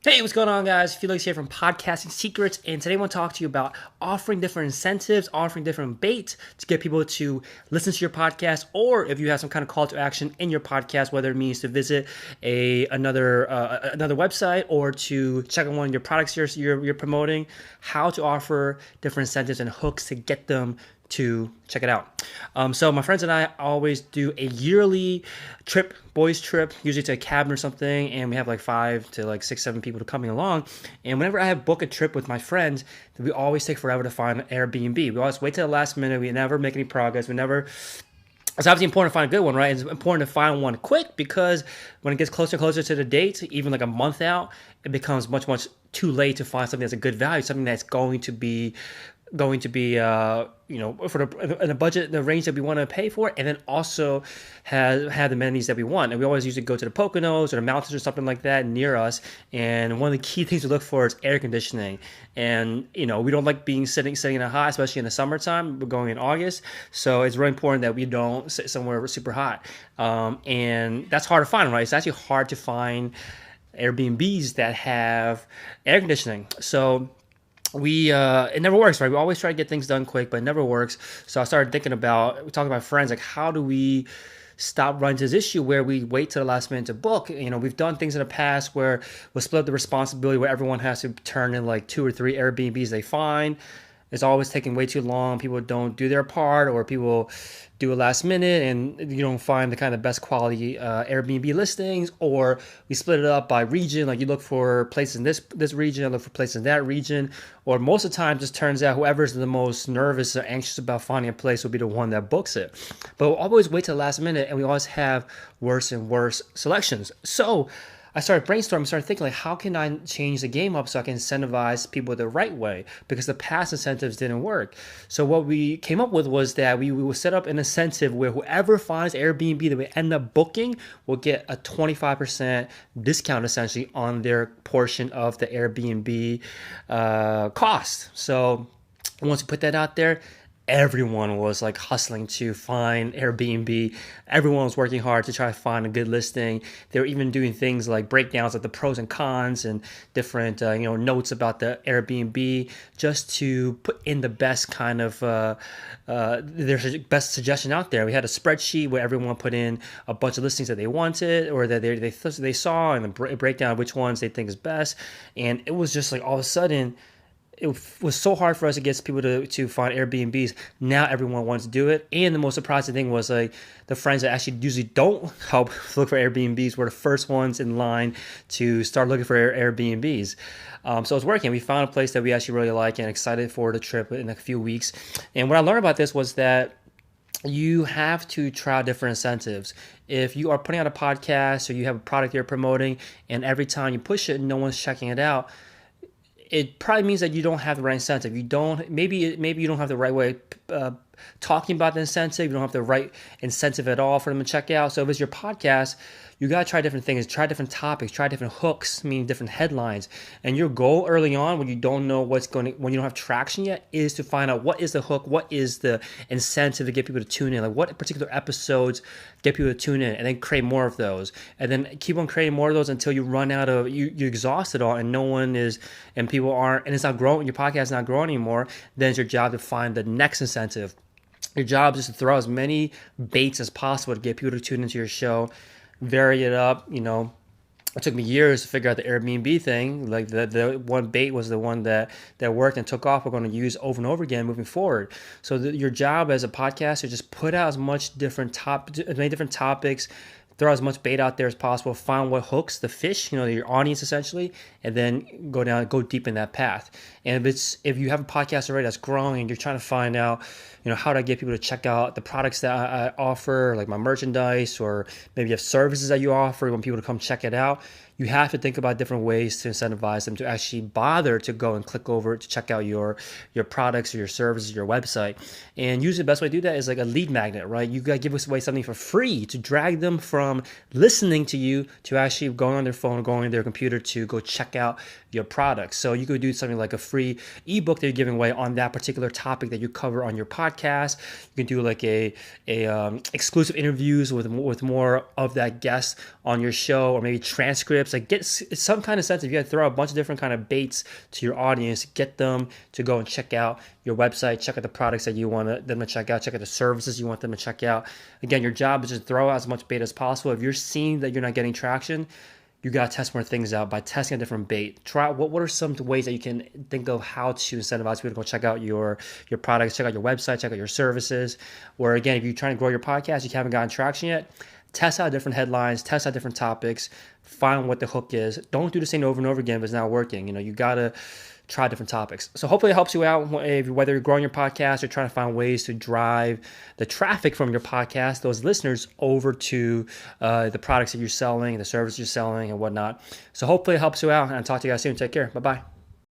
Hey, what's going on, guys? Felix here from Podcasting Secrets, and today I want to talk to you about offering different incentives, offering different bait to get people to listen to your podcast, or if you have some kind of call to action in your podcast, whether it means to visit another website or to check out one of your products you're promoting, how to offer different incentives and hooks to get them to check it out. So my friends and I always do a yearly trip, boys trip, usually to a cabin or something, and we have like 5 to like 6, 7 people coming along. And whenever I have book a trip with my friends, we always take forever to find an Airbnb. We always wait till the last minute. We never make any progress. It's obviously important to find a good one, right? It's important to find one quick because when it gets closer and closer to the date, even like a month out, it becomes much, much too late to find something that's a good value, something that's going to be for the budget, the range that we want to pay for, and then also have the amenities that we want. And we always usually go to the Poconos or the mountains or something like that near us. And one of the key things to look for is air conditioning. And we don't like sitting in a hot, especially in the summertime. We're going in August, so it's really important that we don't sit somewhere super hot. And that's hard to find, right? It's actually hard to find Airbnbs that have air conditioning. So it never works, right? We always try to get things done quick, but it never works. So I started thinking about, we talking about friends, like how do we stop running to this issue where we wait to the last minute to book? We've done things in the past where we'll split up the responsibility where everyone has to turn in like 2 or 3 Airbnbs they find. It's always taking way too long. People don't do their part, or people do it last minute and you don't find the kind of best quality Airbnb listings, or we split it up by region. Like you look for places in this region, I look for places in that region, or most of the time just turns out whoever's the most nervous or anxious about finding a place will be the one that books it. But we'll always wait till the last minute and we always have worse and worse selections. So I started brainstorming, started thinking like, how can I change the game up so I can incentivize people the right way? Because the past incentives didn't work. So what we came up with was that we will set up an incentive where whoever finds Airbnb that we end up booking will get a 25% discount essentially on their portion of the Airbnb cost. So once we put that out there, everyone was like hustling to find Airbnb. Everyone was working hard to try to find a good listing. They were even doing things like breakdowns of the pros and cons and different notes about the Airbnb just to put in the best kind of their best suggestion out there. We had a spreadsheet where everyone put in a bunch of listings that they wanted or that they saw, and a breakdown of which ones they think is best. And it was just like all of a sudden it was so hard for us to get people to find Airbnbs. Now everyone wants to do it. And the most surprising thing was like the friends that actually usually don't help look for Airbnbs were the first ones in line to start looking for Airbnbs. So it's working. We found a place that we actually really like and excited for the trip in a few weeks. And what I learned about this was that you have to try different incentives. If you are putting out a podcast or you have a product you're promoting and every time you push it, no one's checking it out, it probably means that you don't have the right incentive. Maybe you don't have the right way talking about the incentive. You don't have the right incentive at all for them to check out. So if it's your podcast, you got to try different things, try different topics, try different hooks, meaning different headlines. And your goal early on when you don't know when you don't have traction yet, is to find out what is the hook, what is the incentive to get people to tune in, like what particular episodes get people to tune in, and then create more of those. And then keep on creating more of those until you run out of, you exhaust it all and no one is, and people aren't, and it's not growing, your podcast is not growing anymore. Then it's your job to find the next incentive. Your job is to throw as many baits as possible to get people to tune into your show, vary it up. It took me years to figure out the Airbnb thing. Like the one bait was the one that worked and took off. We're going to use over and over again moving forward. So your job as a podcaster is just put out as many different topics, throw as much bait out there as possible, find what hooks the fish, your audience essentially, and then go deep in that path. And if you have a podcast already that's growing and you're trying to find out, how do I get people to check out the products that I offer, like my merchandise, or maybe you have services that you offer, you want people to come check it out, you have to think about different ways to incentivize them to actually bother to go and click over to check out your products or your services, your website. And usually the best way to do that is like a lead magnet, right? You got to give away something for free to drag them from listening to you to actually going on their phone or going on their computer to go check out your products. So you could do something like a free ebook that you're giving away on that particular topic that you cover on your podcast. You can do like a exclusive interviews with more of that guest on your show, or maybe transcripts tips. Like, get some kind of sense. If you had to throw a bunch of different kind of baits to your audience, get them to go and check out your website, check out the products that you want them to check out, check out the services you want them to check out. Again, your job is just throw out as much bait as possible. If you're seeing that you're not getting traction, you got to test more things out by testing a different bait. Try what are some ways that you can think of how to incentivize people to go check out your products, check out your website, check out your services. Or again, if you're trying to grow your podcast, you haven't gotten traction yet, test out different headlines, test out different topics, find what the hook is. Don't do the same over and over again if it's not working. You got to try different topics. So hopefully it helps you out whether you're growing your podcast or trying to find ways to drive the traffic from your podcast, those listeners, over to the products that you're selling, the services you're selling, and whatnot. So hopefully it helps you out, and I'll talk to you guys soon. Take care. Bye-bye.